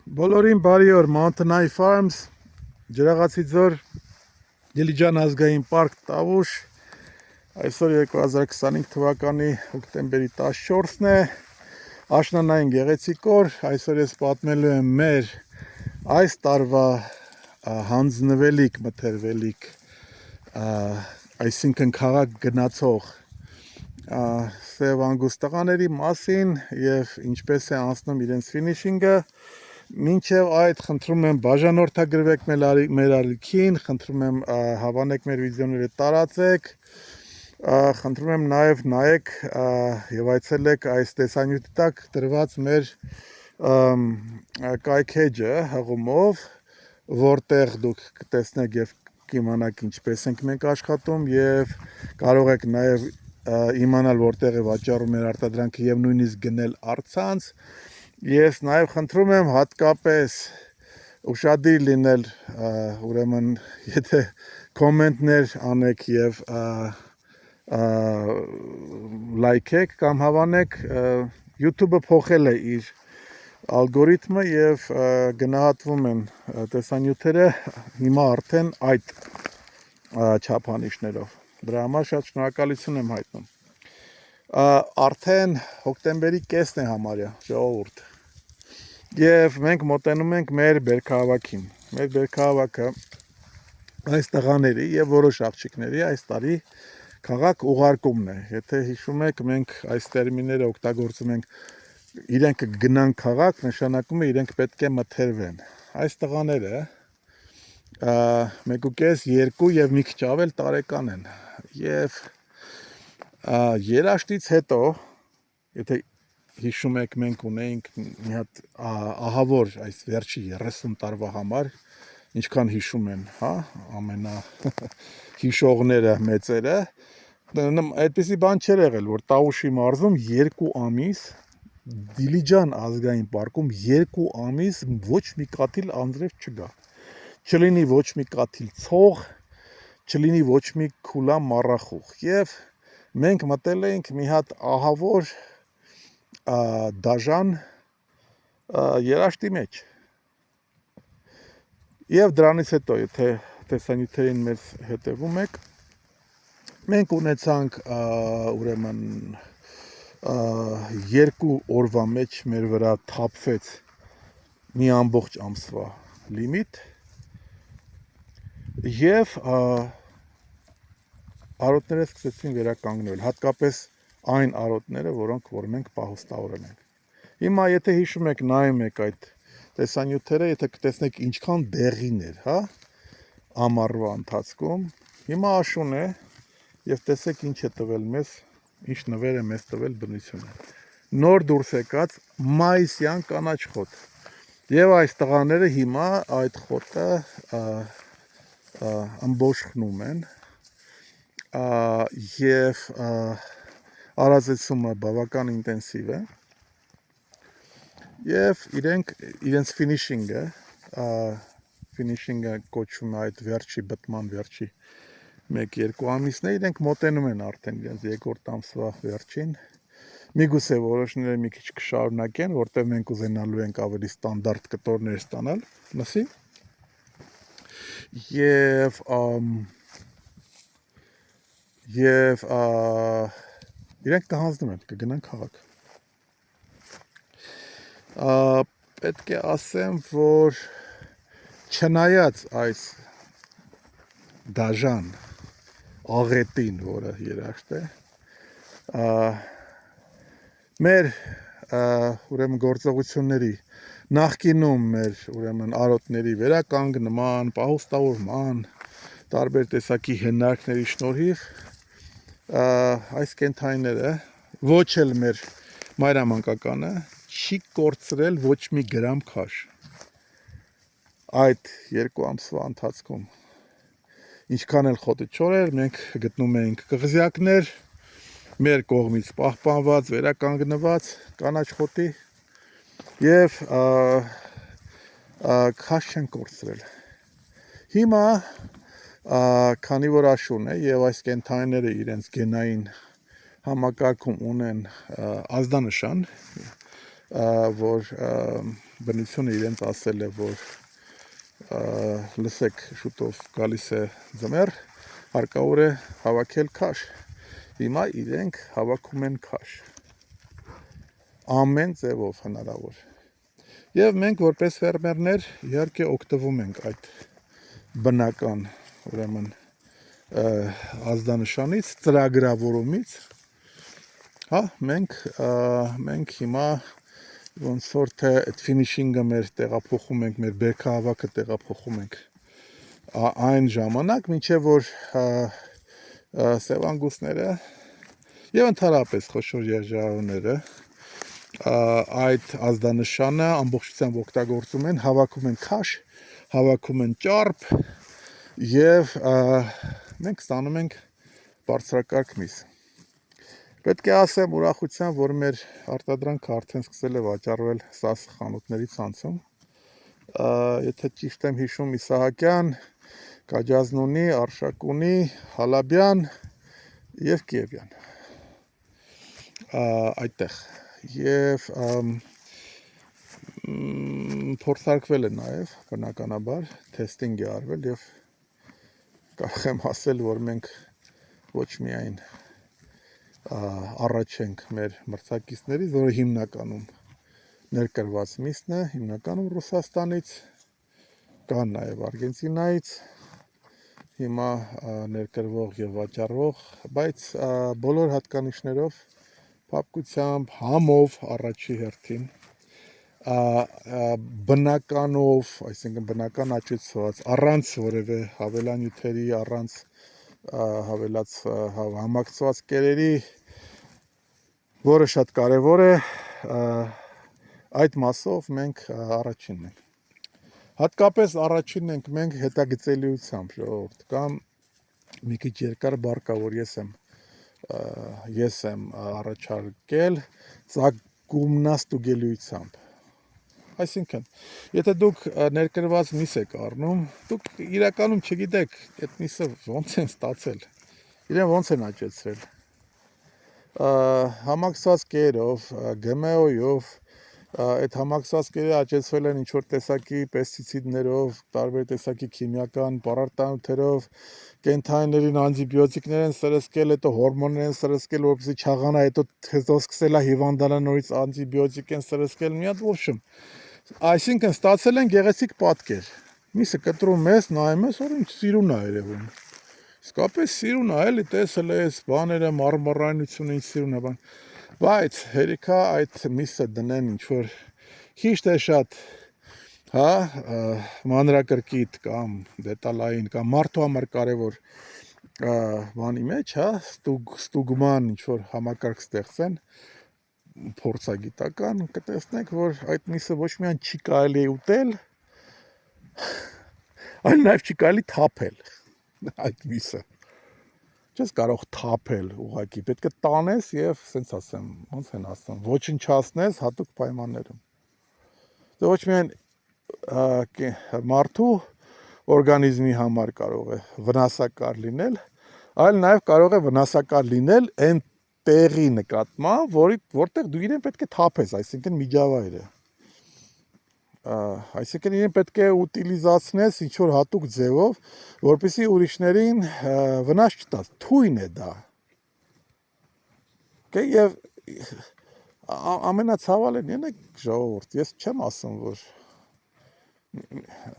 Բոլորին բարի օր, Mountain Eye Farms, Ջրաղացի ձոր, Դիլիջան ազգային պարկ Տավուշ, այսօր 2025 թվականի հոկտեմբերի 14-ն է, աշնանային գեղեցիկ օր, այսօր ես պատմելու եմ մեր այս տարվա հանձնվելիք, մթերվելիք, այսինքն քաղաք գնացող սև անգուստեղաների մասին եւ ինչպես է անցնում իրենց ֆինիշինգը։ Մինչև այդ խնդրում եմ բաժանորդագրվեք մեր ալիքին, խնդրում եմ հավանեք մեր վիդեոները տարածեք, խնդրում եմ նաև նայեք եւ այցելեք այս տեսանյութի տակ դրված մեր կայքեջը հղումով, որտեղ դուք կտեսնեք եւ կիմանաք ինչպես ենք մենք աշխատում եւ կարող եք նաև իմանալ որտեղ է վաճառում մեր արտադրանքը եւ նույնիսկ գնել առցանց։ Ես նաև խնդրում եմ հատկապես ուշադիր լինել, ուրեմն եթե կոմենտներ անեք եւ լայքեք կամ հավանեք, YouTube-ը փոխել է իր ալգորիթմը եւ գնահատվում են տեսանյութերը հիմա արդեն այդ չափանիշներով։ Դրա համար շատ շնորհակալություն եմ հայտնում։ Արդեն հոկտեմբերի կեսն է համարյա, ժողովուրդ։ Եվ մենք մոտենում ենք մեր բերքահավաքին։ Մեր բերքահավաքը այս տղաների եւ որոշ աղջիկների այս տարի քաղաք ուղարկումն է։ Եթե հիշում եք, մենք այս տերմինները օգտագործում ենք իրենք գնան քաղաք, նշանակում է իրենք պետք է մթերվեն։ Այս տղաները 1.5, 2 եւ մի քիչ ավել տարեկան են։ Եվ երաշտից հետո, եթե հիշում եք, մենք ունեինք մի հատ ահավոր այս վերջի 30 տարվա համար, ինչքան հիշում են, հա, ամենա հիշողները մեծերը, այդպիսի բան չէր եղել, որ Տավուշի մարզում 2 ամիս Դիլիջան ազգային պարկում 2 ամիս ոչ մի կաթիլ անձրև չգա։ Չլինի ոչ մի կաթիլ ցող, չլինի ոչ մի քուլա մառախուղ։ Եվ մենք մտել էինք մի հատ ահավոր դաժան երաշտի մեջ։ Եվ դրանից հետո, եթե տեսանյութերին մեզ հետևում եք, մենք ունեցանք ուրեմն 2 օրվա մեջ մեր վրա թափվեց մի ամբողջ ամսվա լիմիտ եւ արոտները սկսեցին վերականգնվել, հատկապես այն արոտները, որոնք որ մենք պահոստավորել ենք։ Հիմա եթե հիշում եք, նայում եք այդ տեսանյութերը, եթե կտեսնեք ինչքան դեղին էր, հա, ամառվա ընթացքում, հիմա աշուն է եւ տեսեք ինչ է տվել մեզ, ինչ նվեր է մեզ տվել բնությունը։ Նոր դուրս եկած մայիսյան կանաչ խոտ։ Եվ այս տղաները հիմա այդ խոտը ըմբոշխնում են եւ արածեցումը բավական ինտենսիվ է եւ իրենց ֆինիշինգը կոչվում է այդ վերջի բտման վերջի 1-2 ամիսն է, իրենք մոտենում են արդեն իրենց երկրորդ ամսվա վերջին։ Միգուցե որոշները մի քիչ կշարունակեն, որտեղ մենք ուզենալու ենք ավելի ստանդարտ կտորներ ստանալ, մսի։ Եվ իրենք կհանձնում են, կգնան քաղաք։ Պետք է ասեմ, որ չնայած այս դաժան աղետին, որը երաշտ է, մեր ուրեմն գործողությունների նախկինում մեր ուրեմն արոտների վերականգնման, պահոստավորման, տարբեր տեսակի հնարքների շնորհիվ այս կենթայիները ոչ էլ մեր մայրամանկականը չի կորցրել ոչ մի գրամ քաշ այդ 2 ամսվա ընթացքում։ Ինչքան էլ խոտը չոր էր, մենք գտնում էինք կղզյակներ, մեր կողմից պահպանված, վերականգնված կանաչ խոտի եւ քաշ չեն կորցրել։ Հիմա քանի որ աշուն է եւ այս կենթայիները իրենց գենային համակարգում ունեն ազդանշան, որ բնությունը իրենց ասել է, որ լսեք շուտով գալիս է ձմեռ, հարկավոր է հավաքել քաշ։ Հիմա իրենք հավաքում են քաշ։ Ամեն ձևով հնարավոր։ Եվ մենք որպես ֆերմերներ իհարկե օգտվում ենք այդ բնական, ուրեմն ազդանշանից, ծրագրավորումից, հա, մենք հիմա ոնց որ թե այդ ֆինիշինգը մեր տեղափոխում ենք, մեր բերքահավաքը տեղափոխում ենք այն ժամանակ, մինչև որ սևանգուստները եւ ընդհանրապես խոշոր երժարները այդ ազդանշանը ամբողջությամբ օգտագործում են, հավաքում են քաշ, հավաքում են ճարպ եւ մենք ստանում ենք բարձրակարգ միս։ Պետք է ասեմ ուրախությամբ, որ մեր արտադրանքը արդեն սկսել է վաճառվել ՍԱՍ խանութների ցանցում։ Եթե ճիշտ եմ հիշում, Իսահակյան, Կաջազնունի, Արշակունի, Հալաբյան եւ Կիևյան այդտեղ եւ փորձարկվել է նաեւ բնականաբար թեստինգ է արվել եւ կարող եմ ասել, որ մենք ոչ միայն առաջ ենք մեր մրցակիցներից, որը հիմնականում ներկրված միսն է, հիմնականում Ռուսաստանից, կան նաև Արգենտինայից, հիմա ներկրվող եւ վաճառվող, բայց բոլոր հատկանիշներով, փափկությամբ, համով առաջի հերթին, բնականով, այսինքն բնական աճեցված, առանց որևէ հավելանյութերի, առանց հավելած համակցված կերերի, որը շատ կարևոր է, այդ մասով մենք առաջինն ենք։ Հատկապես առաջինն ենք մենք հետագծելիությամբ, ժողովուրդ, կամ մի քիչ երկար բառ կա, որ ես եմ առաջարկել ծագումնաստուգելիությամբ։ Այսինքն, եթե դուք ներկրված միս եք առնում, դուք իրականում չգիտեք այդ միսը ոնց են ստացել, իրեն ոնց են աճեցրել, համակցված կերով, GMO-ով, այդ համակցված կերը աճեցվել են ինչ-որ տեսակի պեստիցիդներով, տարբեր տեսակի քիմիական պարարտանյութերով, կենդանիներին անտիբիոտիկներ են սրսկել, հետո հորմոններ են սրսկել, որպեսզի չաղանա, հետո սկսել է հիվանդանալ, նորից անտիբիոտիկ են սրսկել, մի հատ ոչմ։ Այսինքն ստացել են գեղեցիկ պատկեր։ Միսը կտրում ես, նայում ես, որ ինչ սիրուն է երևում։ Իսկապես սիրուն է, էլի տեսել ես բաները, մարմարայնությունը, ինչ սիրուն է բան։ Բայց հերիքա այդ միսը դնեն ինչ-որ քիչ թե շատ, հա, մանրակրկիտ կամ դետալային կամ մարդու համար կարևոր բանի մեջ, հա, ստուգման ինչ-որ համակարգ ստեղծեն, փորձագիտական, կտեսնեք, որ այդ միսը ոչ միայն չի կարելի ուտել, այլ նաև չի կարելի թափել այդ միսը։ Չես կարող թափել ուղղակի, պետք է տանես եւ սենց ասեմ, ոնց են ասում, ոչնչացնես հատուկ պայմաններում։ Դա ոչ միայն մարդու օրգանիզմի համար կարող է վնասակար լինել, այլ նաև կարող է վնասակար լինել այն տեղի նկատմամբ, որտեղ դու իրեն պետք է թափես, այսինքն միջավայրը։ Այսինքն իրեն պետք է ուտիլիզացնես ինչ-որ հատուկ ձևով, որպեսզի ուրիշներին վնաս չտաս, թույն է դա։ Եվ ամենացավալին եղեք ժողովուրդ, ես չեմ ասում, որ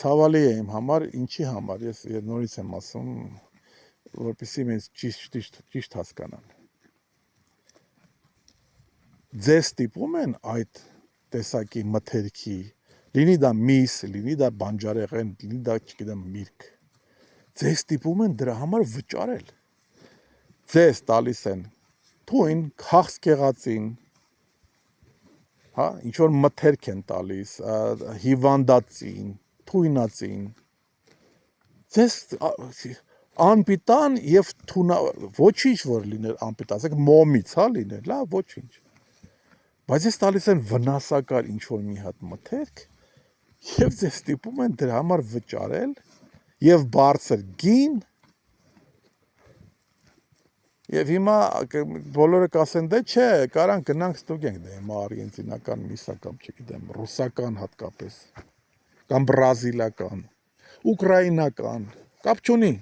ցավալի է իմ համար, ինչի համար, ես նորից եմ ասում, որպեսզի մենք ճիշտ հասկանան։ Ձեզ ստիպում են այդ տեսակի մթերքի, լինի դա միս, լինի դա բանջարեղեն, լինի դա, չգիտեմ, միրգ, ձեզ ստիպում են դրա համար վճարել, ձեզ տալիս են թույն, քաղցկեղածին, հա, ինչ-որ մթերք են տալիս, հիվանդածին, թույնածին, ձեզ անպիտան և ոչինչ որ լիներ անպիտան, ասեք մոմից, հա, լիներ, լավ, ոչինչ, բայց ես տալիս են վնասակար ինչ-որ մի հատ մթերք և ձեզ ստիպում են դրա համար վճարել և բարձր գին, Եվ հիմա բոլորը կասեն, դե չէ, կարան գնանք ստուգենք, դե հիմա արգենտինական միսա կամ չգիտեմ, ռուսական հատկապես, կամ բրազիլական, ուկրաինական, կապ չունի,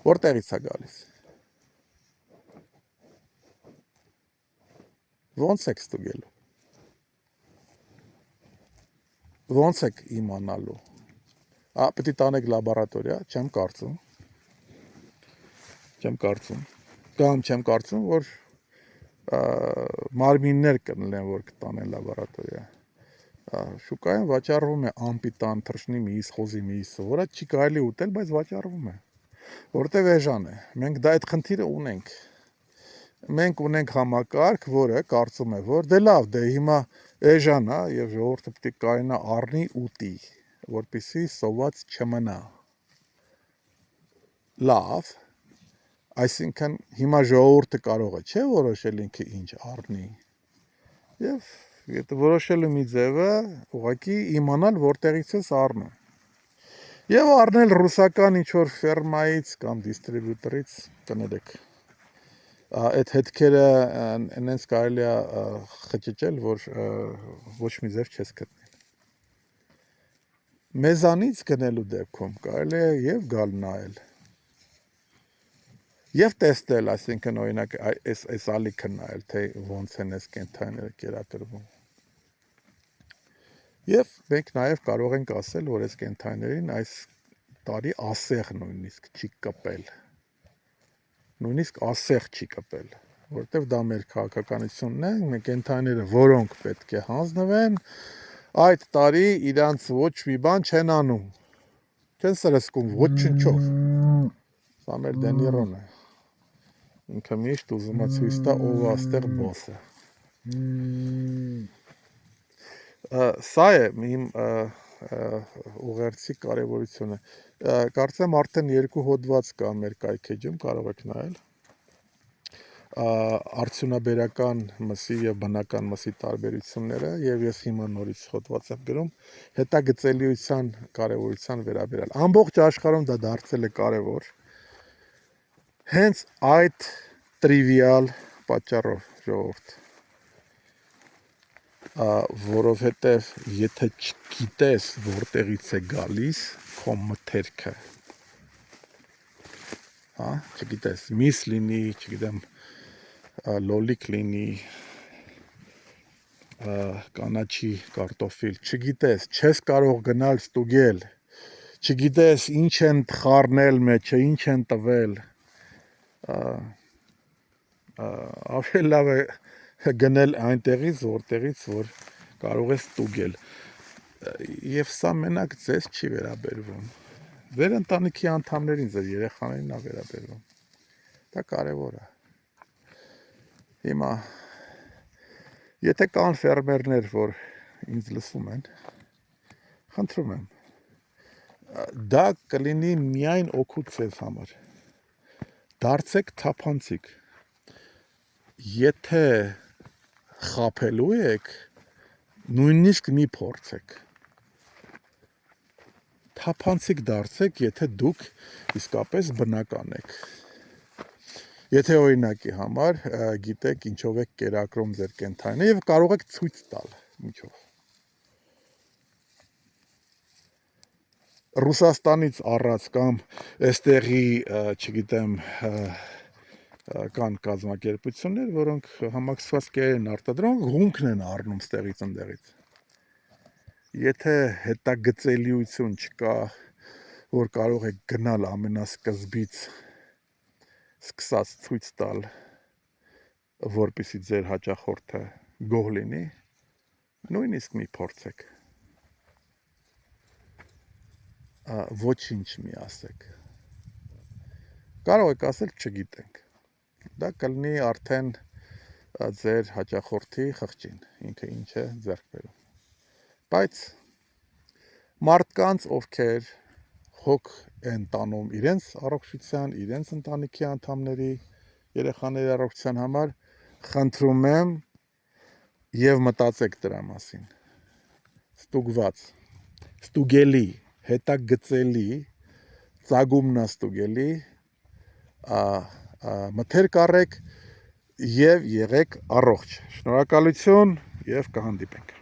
որտեղից է գալիս։ Ոնց եք ստուգելու։ Ոնց եք իմանալու։ Պետք է տանեք լաբորատորիա, չեմ կարծում։ Կամ չեմ կարծում, որ մարմիններ կնլեն, որ կտանեն լաբորատորիա։ Շուկայում վաճառվում է ամպիտան, թռչնի միս, խոզի միս, որը չի կարելի ուտել, բայց վաճառվում է։ Որտեվ էժան է։ Մենք դա այդ խնդիրը ունենք։ Մենք ունենք համակարգ, որը կարծում է, որ դե լավ, դե հիմա էժան է եւ ժողովուրդը պետք է կարողանա առնի ուտի, որպեսզի սոված չմնա։ Լավ, այսինքն հիմա ժողովուրդը կարող է չէ որոշել ինքը ինչ առնի։ Եվ եթե որոշելու մի ձևը ուղղակի իմանալ որտեղից ես առնում։ Եվ առնել ռուսական ինչ-որ ֆերմայից կամ դիստրիբյուտորից կներեք։ Այդ հետքերը նենց կարելի է խճճել, որ ոչ մի ձև չես գտնել։ Մեզանից գնելու դեպքում կարելի է եւ գալ նայել։ Եվ տեսնել, այսինքն օրինակ այս ալիքը նայել, թե ոնց են այս կենդանիները կերակրվում։ Եվ մենք նաև կարող ենք ասել, որ այս կենդանիներին այս տարի ասեղ նույնիսկ չի կպել։ Նույնիսկ ասեղ չի կպել, որտեվ դա մեր քաղաքականությունն է, մենք կենդանիները, որոնք պետք է հանձնվեն, այդ տարի իրանց ոչ մի բան չեն անում, չեն սրսկում ոչնչով։ Սա մեր Դենիրոն է, ինքը միշտ ուզում է ցույց տա ով է այստեղ բոսը։ Սա է իմ ուղերձի կարևորությունը։ Կարծեմ արդեն 2 հոդված կա մեր կայքեջում, կարող եք նայել։ Արդյունաբերական մսի եւ բնական մսի տարբերությունները, եւ ես հիմա նորից հոդված եմ գրում հետագծելիության կարևորության վերաբերյալ։ Ամբողջ աշխարհում դա դարձել է կարևոր։ Հենց այդ տրիվիալ պատճառով, ժողովուրդ, որովհետև եթե չգիտես որտեղից է գալիս քո մթերքը, հա, չգիտես, միս լինի, չգիտեմ, լոլիկ լինի, կանաչի կարտոֆիլ, չգիտես, չես կարող գնալ ստուգել, չգիտես ինչ են խառնել մեջը, ինչ են տվել, ավելի լավ է գնել այնտեղից, որտեղից որ կարող ես ստուգել։ Եվ սա մենակ ձեզ չի վերաբերվում։ Ձեր ընտանիքի անդամներին, ձեր երեխաներին է վերաբերվում։ Դա կարևոր է։ Հիմա եթե կան ֆերմերներ, որ ինձ լսում են, խնդրում եմ, դա կլինի միայն օգուտ ձեզ համար։ Դարձեք թափանցիկ։ Եթե խաբելու եք, նույնիսկ մի փորձեք։ Թափանցիկ դարձեք, եթե դուք իսկապես բնական եք։ Եթե օրինակի համար գիտեք ինչով եք կերակրում ձեր կենդանիները եւ կարող եք ցույց տալ ինչով։ Ռուսաստանից առած կամ այստեղի, չգիտեմ, կան կազմակերպություններ, որոնք համակցվածքեր են արտադրում, հումքն են առնում ստեղից ընդեղից։ Եթե հետագծելիություն չկա, որ կարող եք գնալ ամենասկզբից սկսած ցույց տալ, որպեսզի ձեր հաճախորդը գոհ լինի, նույնիսկ մի փորձեք։ Ոչինչ մի ասեք։ Կարող եք ասել չգիտենք։ Դա կլինի արդեն ձեր հաճախորդի խղճին, ինքը ինչ է ձեռք բերում։ Բայց մարդկանց, ովքեր հոգ են տանում իրենց առողջության, իրենց ընտանիքի անդամների, երեխաների առողջության համար, խնդրում եմ եւ մտածեք դրա մասին։ Ստուգված, ստուգելի, հետագծելի, ծագումնաստուգելի մթերք առեք եւ եղեք առողջ։ Շնորհակալություն եւ կհանդիպենք։